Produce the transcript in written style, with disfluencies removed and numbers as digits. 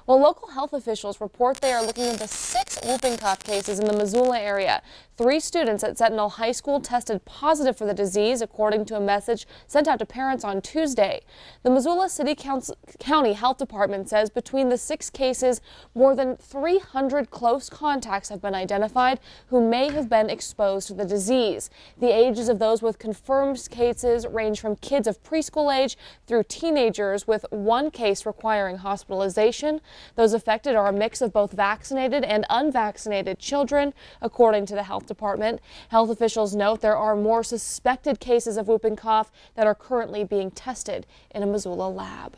Well, local health officials report they are looking into 6 whooping cough cases in the Missoula area. 3 students at Sentinel High School tested positive for the disease, according to a message sent out to parents on Tuesday. The Missoula County Health Department says between the 6 cases, more than 300 close contacts have been identified who may have been exposed to the disease. The ages of those with confirmed cases range from kids of preschool age through teenagers, with 1 case requiring hospitalization. Those affected are a mix of both vaccinated and unvaccinated children, according to the health department. Health officials note there are more suspected cases of whooping cough that are currently being tested in a Missoula lab.